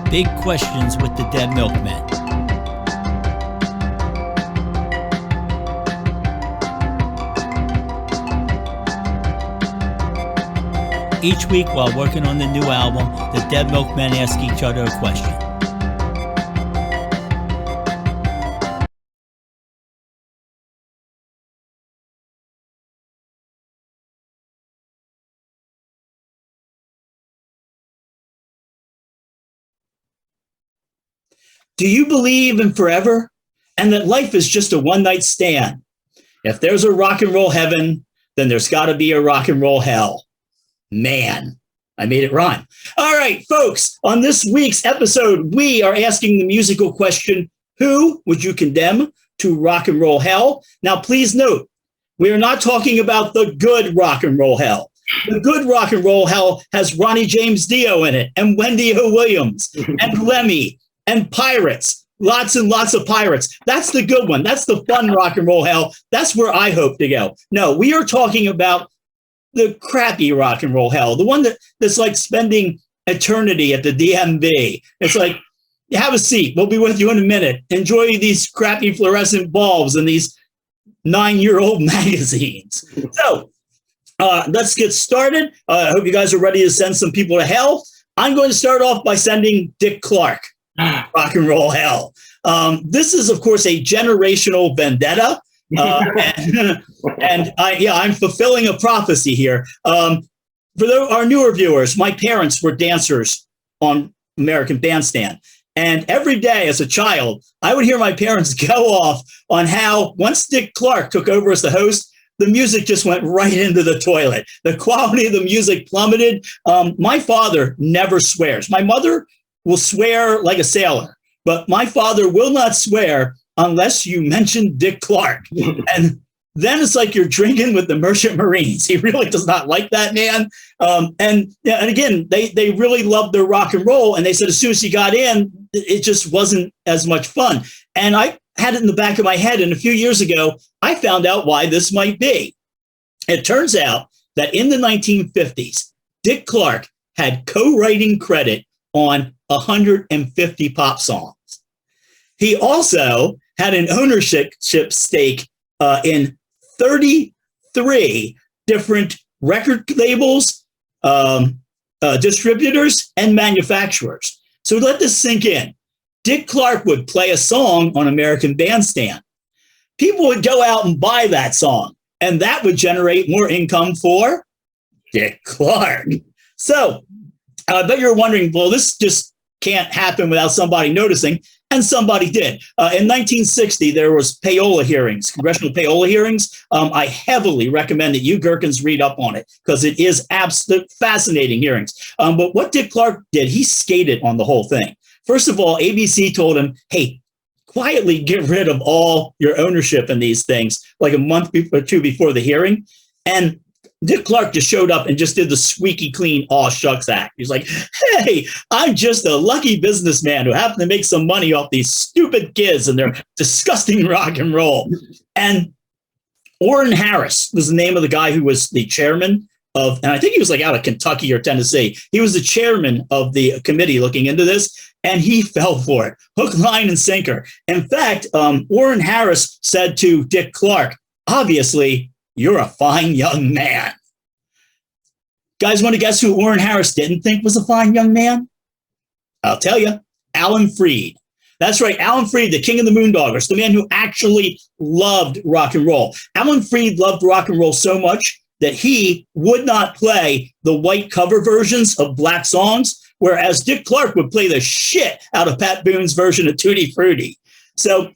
Big Questions with the Dead Milkmen. Each week while working on the new album, the Dead Milkmen ask each other a question. Do you believe in forever and that life is just a one-night stand? If there's a rock and roll heaven, then there's got to be a rock and roll hell. Man, I made it rhyme. All right, folks, on this week's episode, we are asking the musical question, who would you condemn to rock and roll hell? Now, please note, we are not talking about the good rock and roll hell. The good rock and roll hell has Ronnie James Dio in it, and Wendy O. Williams, and Lemmy, and pirates, lots and lots of pirates. That's the good one. That's the fun rock and roll hell. That's where I hope to go. No, we are talking about the crappy rock and roll hell, the one that's like spending eternity at the DMV. It's like, have a seat. We'll be with you in a minute. Enjoy these crappy fluorescent bulbs and these 9-year-old magazines. So let's get started. I hope you guys are ready to send some people to hell. I'm going to start off by sending Dick Clark. Rock and roll hell. This is, of course, a generational vendetta. I'm fulfilling a prophecy here. For our newer viewers, my parents were dancers on American Bandstand. And every day as a child, I would hear my parents go off on how once Dick Clark took over as the host, the music just went right into the toilet. The quality of the music plummeted. My father never swears. My mother will swear like a sailor, but my father will not swear unless you mention Dick Clark. And then it's like you're drinking with the Merchant Marines. He really does not like that man. And again, they really loved their rock and roll. And they said as soon as he got in, it just wasn't as much fun. And I had it in the back of my head. And a few years ago, I found out why this might be. It turns out that in the 1950s, Dick Clark had co-writing credit on 150 pop songs. He also had an ownership stake in 33 different record labels, distributors, and manufacturers. So let this sink in. Dick Clark would play a song on American Bandstand. People would go out and buy that song, and that would generate more income for Dick Clark. So I bet you're wondering, well, this just can't happen without somebody noticing, and somebody did. In 1960, there was payola hearings, congressional payola hearings. I heavily recommend that you Gherkins read up on it because it is absolute fascinating hearings. But what Dick Clark did, he skated on the whole thing. First of all, ABC told him, hey, quietly get rid of all your ownership in these things, like a month or two before the hearing. And Dick Clark just showed up and just did the squeaky clean aw shucks act. He's like, hey, I'm just a lucky businessman who happened to make some money off these stupid kids and their disgusting rock and roll. And Orrin Harris was the name of the guy who was the chairman of, and I think he was like out of Kentucky or Tennessee. He was the chairman of the committee looking into this, and he fell for it, hook, line, and sinker. In fact, Orrin Harris said to Dick Clark, obviously, you're a fine young man. Guys, want to guess who Orrin Harris didn't think was a fine young man? I'll tell you, Alan Freed. That's right, Alan Freed, the king of the Moondoggers, the man who actually loved rock and roll. Alan Freed loved rock and roll so much that he would not play the white cover versions of black songs, whereas Dick Clark would play the shit out of Pat Boone's version of Tutti Frutti. So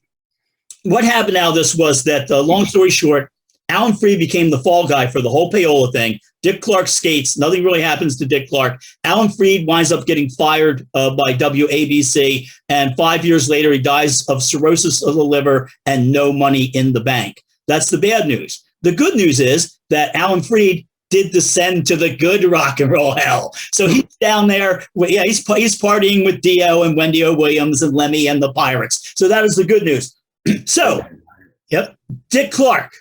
what happened out of this was that, long story short, Alan Freed became the fall guy for the whole payola thing. Dick Clark skates. Nothing really happens to Dick Clark. Alan Freed winds up getting fired by WABC. And 5 years later, he dies of cirrhosis of the liver and no money in the bank. That's the bad news. The good news is that Alan Freed did descend to the good rock and roll hell. So he's down there. He's partying with Dio and Wendy O. Williams and Lemmy and the Pirates. So that is the good news. So, Dick Clark.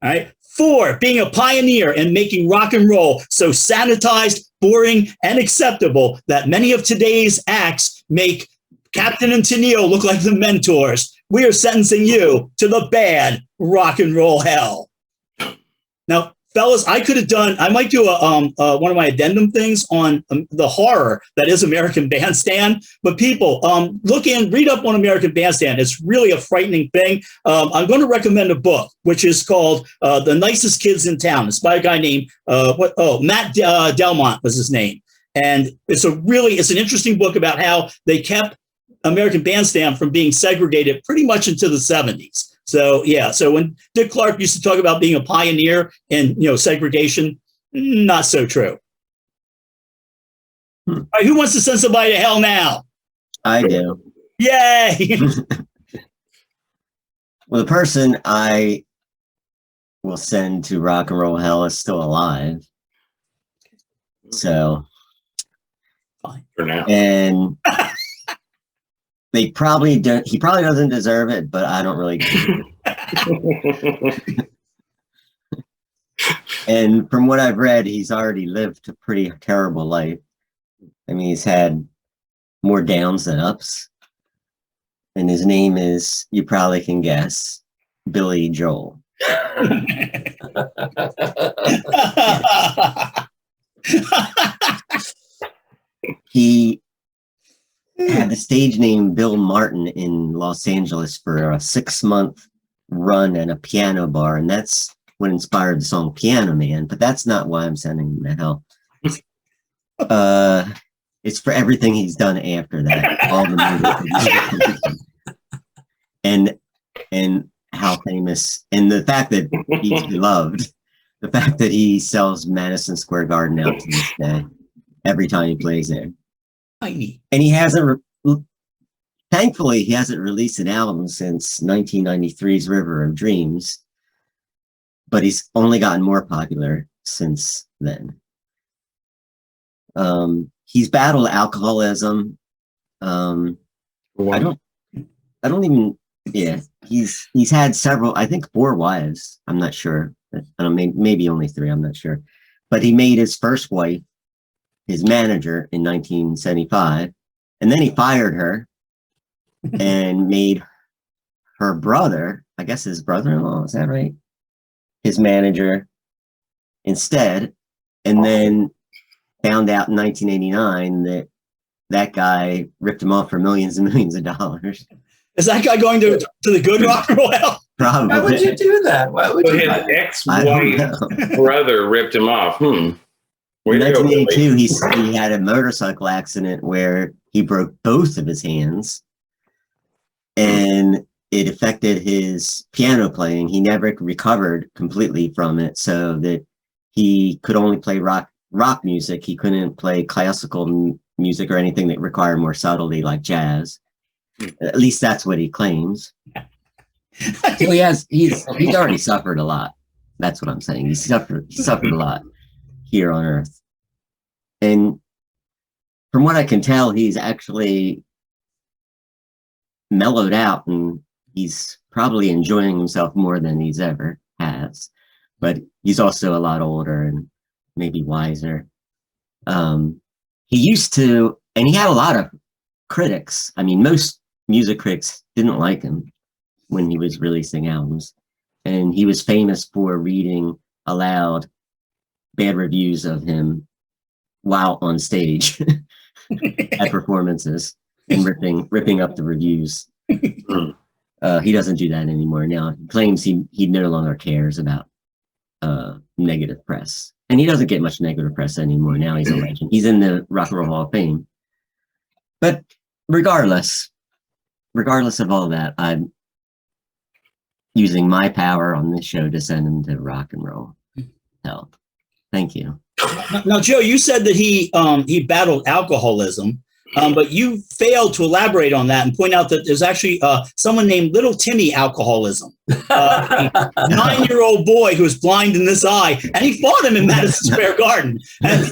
All right. 4, being a pioneer in making rock and roll so sanitized, boring, and acceptable that many of today's acts make Captain and Tennille look like the mentors. We are sentencing you to the bad rock and roll hell. Now, fellas, I might do one of my addendum things on the horror that is American Bandstand. But people, read up on American Bandstand. It's really a frightening thing. I'm going to recommend a book, which is called The Nicest Kids in Town. It's by a guy named, Matt Delmont was his name. And it's an interesting book about how they kept American Bandstand from being segregated pretty much into the 70s. So, yeah. So when Dick Clark used to talk about being a pioneer in, segregation, not so true. All right, who wants to send somebody to hell now? I do. Yay! Well, the person I will send to rock and roll hell is still alive. So, fine for now. And he probably doesn't deserve it, but I don't really care. And from what I've read, he's already lived a pretty terrible life. I mean, he's had more downs than ups. And his name is, you probably can guess, Billy Joel. He had the stage name Bill Martin in Los Angeles for a 6-month run at a piano bar, and that's what inspired the song Piano Man, but that's not why I'm sending him to hell. It's for everything he's done after that, all the music and how famous, and the fact that he's beloved, the fact that he sells Madison Square Garden out to this day, every time he plays there. And he hasn't, thankfully, he hasn't released an album since 1993's River of Dreams, but he's only gotten more popular since then. He's battled alcoholism. I don't even, yeah, he's had several, I think 4 wives. I'm not sure. I don't know, maybe only 3, I'm not sure. But he made his first wife his manager in 1975, and then he fired her and made her brother, I guess his brother-in-law, is that right? His manager instead, and then found out in 1989 that that guy ripped him off for millions and millions of dollars. Is that guy going to the good rock and roll hell? Probably. Why would you do that? Why would you? His ex-wife brother ripped him off. In 1982, he had a motorcycle accident where he broke both of his hands, and it affected his piano playing. He never recovered completely from it, so that he could only play rock music. He couldn't play classical music or anything that required more subtlety like jazz. At least that's what he claims. So he's already suffered a lot. That's what I'm saying. He suffered a lot here on Earth. And from what I can tell, he's actually mellowed out, and he's probably enjoying himself more than he's ever has. But he's also a lot older and maybe wiser. He used to, and he had a lot of critics. I mean, most music critics didn't like him when he was releasing albums. And he was famous for reading aloud bad reviews of him while on stage at performances and ripping up the reviews. He doesn't do that anymore now. He claims he no longer cares about negative press. And he doesn't get much negative press anymore. Now he's a legend. He's in the Rock and Roll Hall of Fame. But regardless of all that, I'm using my power on this show to send him to rock and roll hell. Thank you. Now, Joe, you said that he battled alcoholism, but you failed to elaborate on that and point out that there's actually someone named Little Timmy alcoholism, a 9-year-old boy who was blind in this eye, and he fought him in Madison Square Garden. And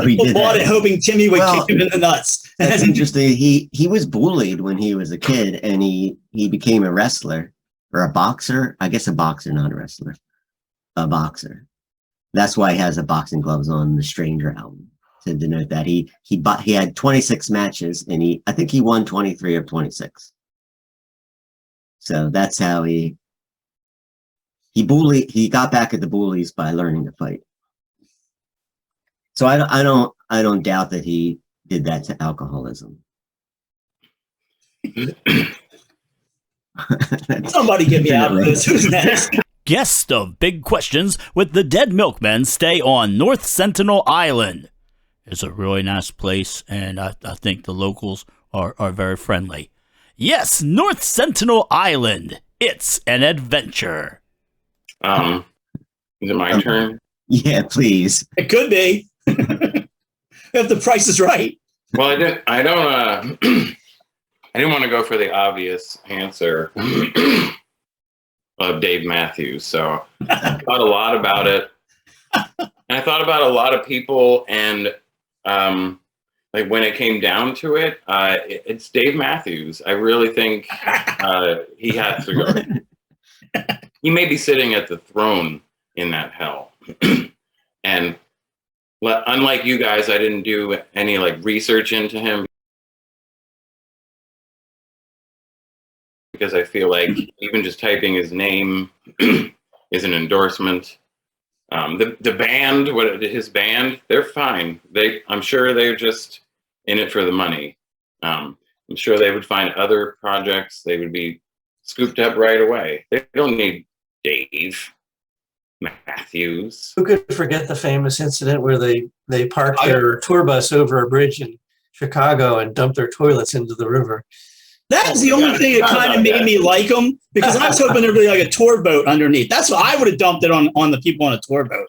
people bought it hoping Timmy would kick him in the nuts. That's interesting. He was bullied when he was a kid, and he became a wrestler or a boxer. I guess a boxer, not a wrestler. A boxer. That's why he has the boxing gloves on the Stranger album. to denote that. He had 26 matches, and I think he won 23 of 26. So that's how he got back at the bullies by learning to fight. So I don't doubt that he did that to alcoholism. Somebody get me out of this. Who's next? Guest of Big Questions with the Dead Milkmen stay on North Sentinel Island. It's a really nice place, and I think the locals are very friendly. Yes, North Sentinel Island. It's an adventure. Is it my turn? Yeah, please. It could be. If the price is right. Well, I didn't want to go for the obvious answer of Dave Mathews. So I thought a lot about it. And I thought about a lot of people, and like when it came down to it, it's Dave Mathews. I really think he has to go. He may be sitting at the throne in that hell. And unlike you guys, I didn't do any like research into him, because I feel like even just typing his name is an endorsement. The band, his band, they're fine. I'm sure they're just in it for the money. I'm sure they would find other projects. They would be scooped up right away. They don't need Dave Mathews. Who could forget the famous incident where they parked their tour bus over a bridge in Chicago and dumped their toilets into the river? That's the only thing that kind of made me like him, because I was hoping there'd be like a tour boat underneath. That's what I would have dumped it on the people on a tour boat.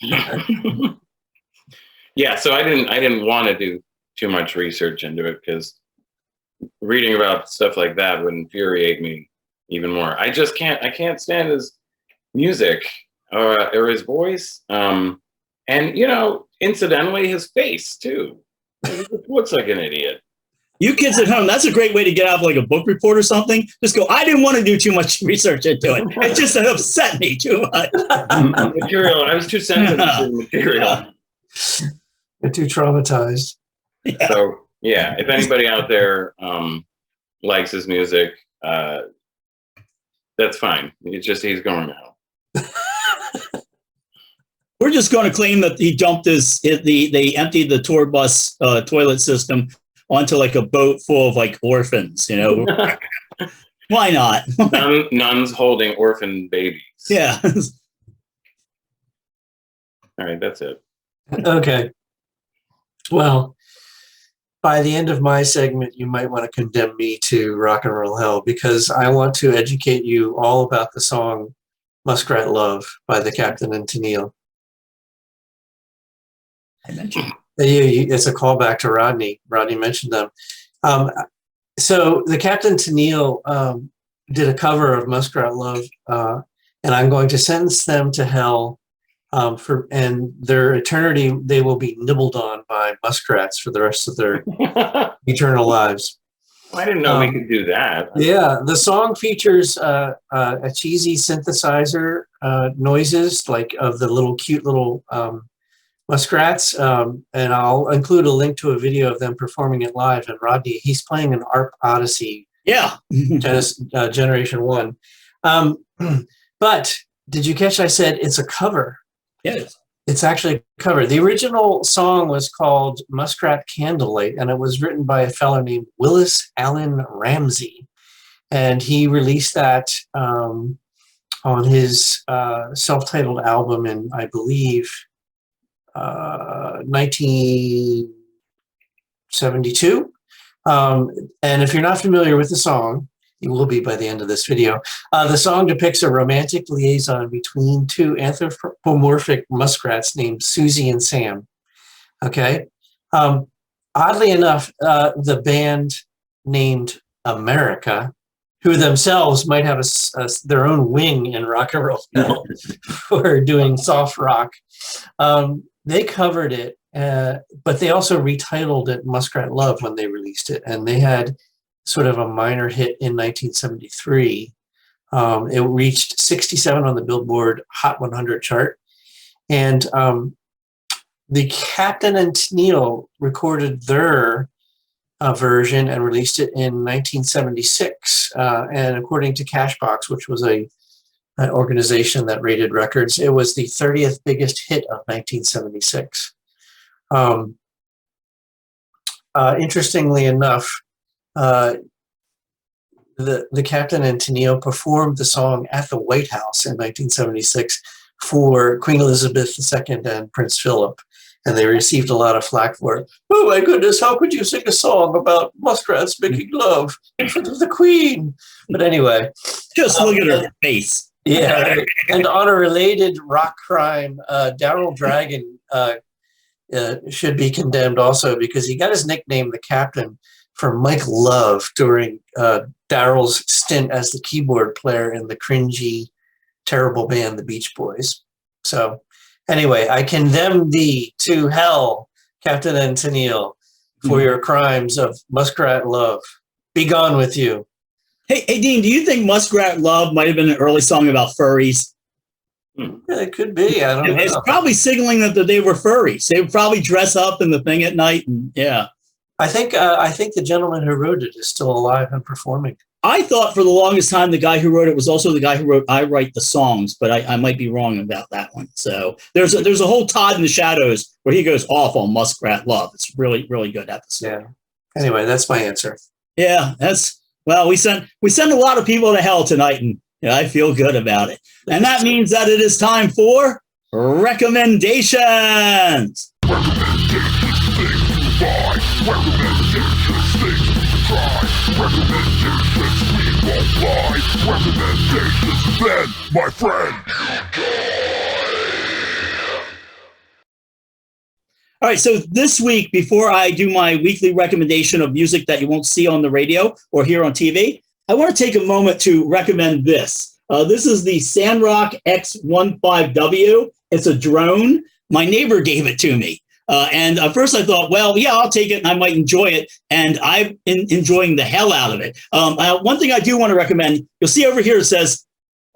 Yeah, so I didn't want to do too much research into it, because reading about stuff like that would infuriate me even more. I can't stand his music or his voice, and incidentally, his face too. He looks like an idiot. You kids at home, that's a great way to get out of like a book report or something. Just go, I didn't want to do too much research into it. It just upset me too much. Material. I was too sensitive to the material. You're too traumatized. Yeah. So yeah, if anybody out there likes his music, that's fine. It's just he's going to hell. We're just going to claim that he dumped they emptied the tour bus toilet system onto like a boat full of like orphans, Why not? Nuns holding orphan babies. Yeah. All right, that's it. Okay. Well, by the end of my segment, you might want to condemn me to rock and roll hell, because I want to educate you all about the song Muskrat Love by the Captain and Tennille. I mentioned. It's a callback to Rodney. Rodney mentioned them. So the Captain Tennille did a cover of Muskrat Love, and I'm going to sentence them to hell and their eternity. They will be nibbled on by muskrats for the rest of their eternal lives. I didn't know we could do that. Yeah, the song features a cheesy synthesizer noises, like of the cute little muskrats, and I'll include a link to a video of them performing it live. And Rodney, he's playing an Arp Odyssey, Generation 1. But did you catch I said it's a cover? Yes. It's actually a cover. The original song was called Muskrat Candlelight, and it was written by a fellow named Willis Allen Ramsey. And he released that on his self-titled album in, I believe, 1972. And if you're not familiar with the song, you will be by the end of this video. The song depicts a romantic liaison between two anthropomorphic muskrats named Susie and Sam. Okay. Oddly enough, the band named America, who themselves might have their own wing in rock and roll for doing soft rock, they covered it, but they also retitled it Muskrat Love when they released it, and they had sort of a minor hit in 1973. It reached 67 on the Billboard Hot 100 chart, and The Captain and Tennille recorded their version and released it in 1976. And according to Cashbox, which was an organization that rated records, it was the 30th biggest hit of 1976. Interestingly enough, the Captain and Tennille performed the song at the White House in 1976 for Queen Elizabeth II and Prince Philip, and they received a lot of flack for it. Oh my goodness, how could you sing a song about muskrats making love in front of the Queen? But anyway. Just look at her face. Yeah, and on a related rock crime, Daryl Dragon should be condemned also because he got his nickname, the Captain, from Mike Love during Daryl's stint as the keyboard player in the cringy, terrible band, the Beach Boys. So anyway, I condemn thee to hell, Captain and Tennille, for your crimes of Muskrat Love. Be gone with you. Hey, Dean, do you think Muskrat Love might have been an early song about furries? Yeah, it could be. I don't know. It's probably signaling that they were furries. They would probably dress up in the thing at night. And, yeah. I think the gentleman who wrote it is still alive and performing. I thought for the longest time the guy who wrote it was also the guy who wrote I Write the Songs, but I might be wrong about that one. So there's a whole Todd in the Shadows where he goes off on Muskrat Love. It's really, really good episode. Yeah. Anyway, that's my answer. Yeah, well, we sent a lot of people to hell tonight, and I feel good about it. And that means that it is time for recommendations. Then, my friend, All right, so this week, before I do my weekly recommendation of music that you won't see on the radio or hear on TV, I want to take a moment to recommend this. This is the Sandrock X15W. It's a drone. My neighbor gave it to me. And at first I thought, well, yeah, I'll take it and I might enjoy it. And I'm enjoying the hell out of it. One thing I do want to recommend, you'll see over here, it says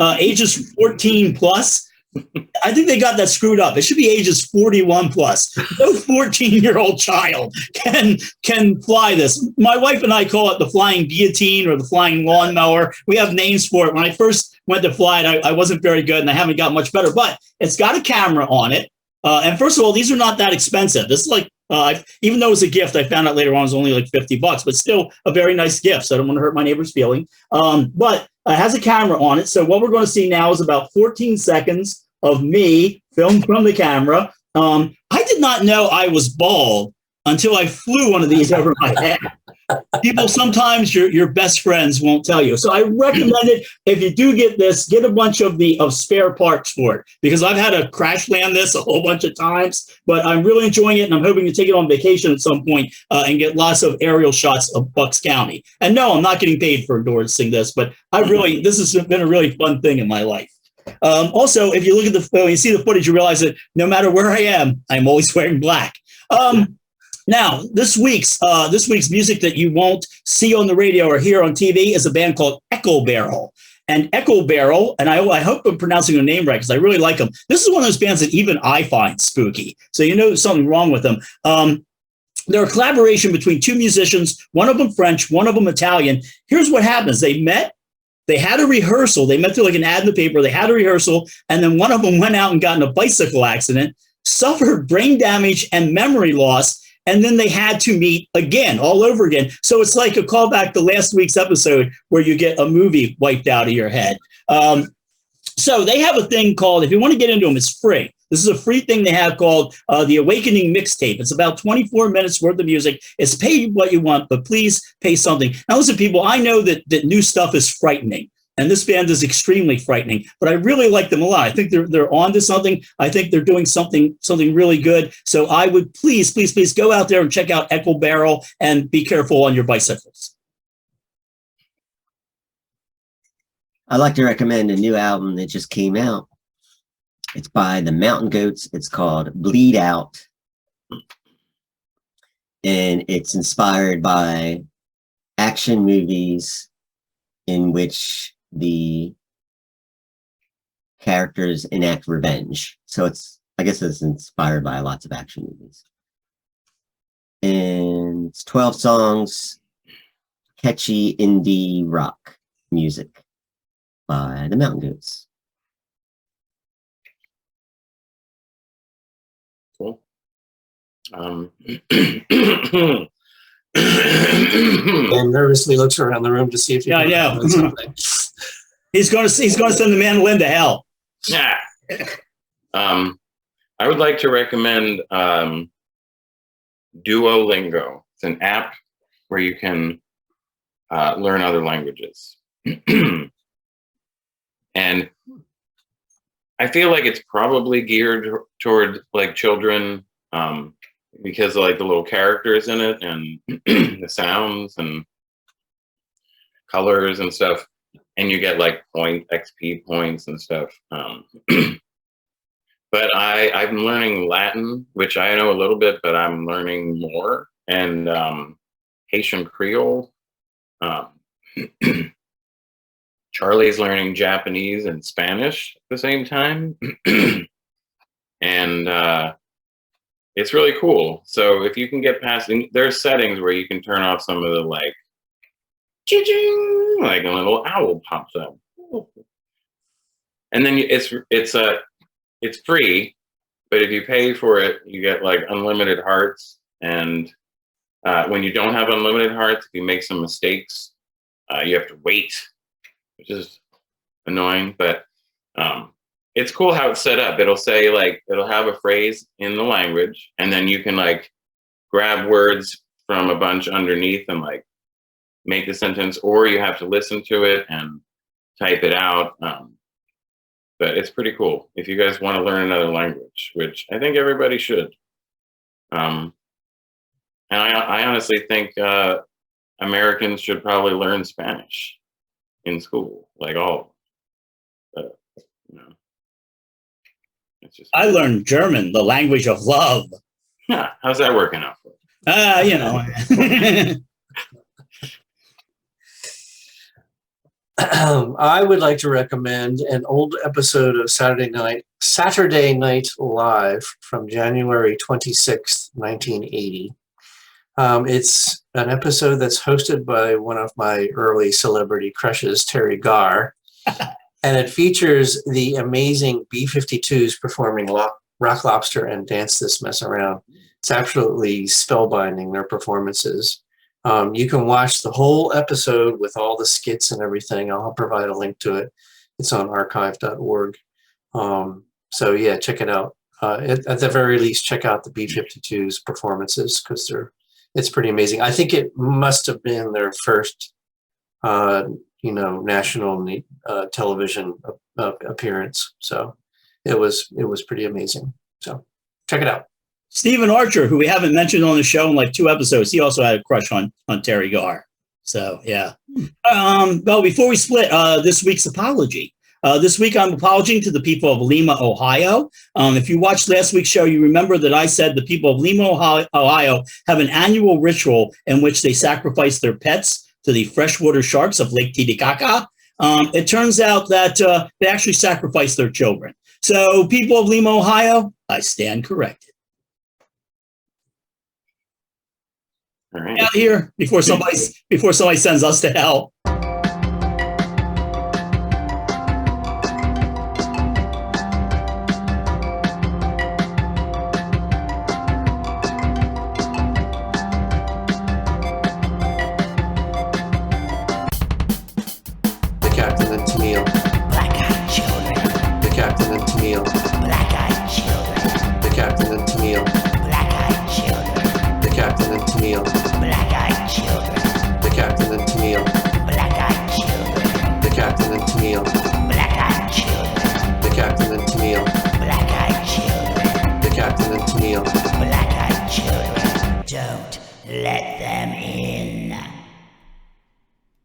ages 14 plus. I think they got that screwed up. It should be ages 41 plus. No 14-year-old child can fly this. My wife and I call it the flying guillotine or the flying lawnmower. We have names for it. When I first went to fly it, I wasn't very good and I haven't got much better, but it's got a camera on it. And first of all, these are not that expensive. This is like, even though it's a gift, I found out later on it was only like $50, but still a very nice gift. So I don't want to hurt my neighbor's feeling. But it has a camera on it. So what we're going to see now is about 14 seconds of me filmed from the camera. I did not know I was bald until I flew one of these over my head. People, sometimes your best friends won't tell you. So I recommend it. If you do get this, get a bunch of spare parts for it, because I've had to crash land this a whole bunch of times, but I'm really enjoying it. And I'm hoping to take it on vacation at some point and get lots of aerial shots of Bucks County. And no, I'm not getting paid for endorsing this, but this has been a really fun thing in my life. Also, if you look at when you see the footage, you realize that no matter where I am, I'm always wearing black. Now, this week's music that you won't see on the radio or hear on TV is a band called Echoberyl. And Echoberyl, and I hope I'm pronouncing their name right because I really like them. This is one of those bands that even I find spooky. So you know there's something wrong with them. They're a collaboration between two musicians, one of them French, one of them Italian. Here's what happens. They met. They had a rehearsal. They met through like an ad in the paper. They had a rehearsal. And then one of them went out and got in a bicycle accident, suffered brain damage and memory loss. And then they had to meet again, all over again. So it's like a callback to last week's episode where you get a movie wiped out of your head. So they have a thing called, if you want to get into them, it's free. This is a free thing they have called the Awakening Mixtape. It's about 24 minutes worth of music. It's pay what you want, but please pay something. Now listen, people, I know that new stuff is frightening. And this band is extremely frightening, but I really like them a lot. I think they're on to something. I think they're doing something really good. So I would please go out there and check out Echoberyl and be careful on your bicycles. I'd like to recommend a new album that just came out. It's by the Mountain Goats. It's called Bleed Out. And it's inspired by action movies in which the characters enact revenge. So it's I guess it's inspired by lots of action movies. And it's 12 songs, catchy indie rock music by the Mountain Goats. Cool. And nervously looks around the room to see if he Yeah, can find something. He's going to send the mandolin to hell. Yeah. I would like to recommend Duolingo. It's an app where you can learn other languages. And I feel like it's probably geared toward like children because of like the little characters in it and the sounds and colors and stuff. And you get like XP points and stuff. But I'm learning Latin, which I know a little bit, but I'm learning more, and Haitian Creole. Charlie's learning Japanese and Spanish at the same time. And it's really cool. So if you can get past, there's settings where you can turn off some of the like, ching, like a little owl pops up. And then it's free, but if you pay for it, you get like unlimited hearts. And when you don't have unlimited hearts, if you make some mistakes, you have to wait, which is annoying. But it's cool how it's set up. It'll say like, it'll have a phrase in the language, and then you can like grab words from a bunch underneath and like make the sentence, or you have to listen to it and type it out. But it's pretty cool if you guys want to learn another language, which I think everybody should. And I honestly think Americans should probably learn Spanish in school, like all. But, it's just. I learned German, the language of love. Yeah, how's that working out for you? I would like to recommend an old episode of Saturday Night Live from January 26th, 1980. It's an episode that's hosted by one of my early celebrity crushes, Terry Garr, and it features the amazing B-52s performing Rock Lobster and Dance This Mess Around. It's absolutely spellbinding, their performances. You can watch the whole episode with all the skits and everything. I'll provide a link to it. It's on archive.org. So yeah, check it out. At the very least, check out the B-52s performances because it's pretty amazing. I think it must have been their first, national television appearance. So it was pretty amazing. So check it out. Stephen Archer, who we haven't mentioned on the show in like 2 episodes, he also had a crush on Terry Garr. So, yeah. Well, before we split, this week's apology. This week, I'm apologizing to the people of Lima, Ohio. If you watched last week's show, you remember that I said the people of Lima, Ohio have an annual ritual in which they sacrifice their pets to the freshwater sharks of Lake Titicaca. It turns out that they actually sacrifice their children. So, people of Lima, Ohio, I stand corrected. All right. Out here before somebody sends us to hell. The Captain and Tennille. Black-eyed children. The Captain and Tennille. Black-eyed children. The Captain and Tennille. Black-eyed children. The Captain and Tennille. Black-eyed children. The Captain and Tennille. Black-eyed children. The Captain and Tennille. Black-eyed children. The Captain and Tennille. Black-eyed children. The Captain and Tennille. Black-eyed children. Don't let them in.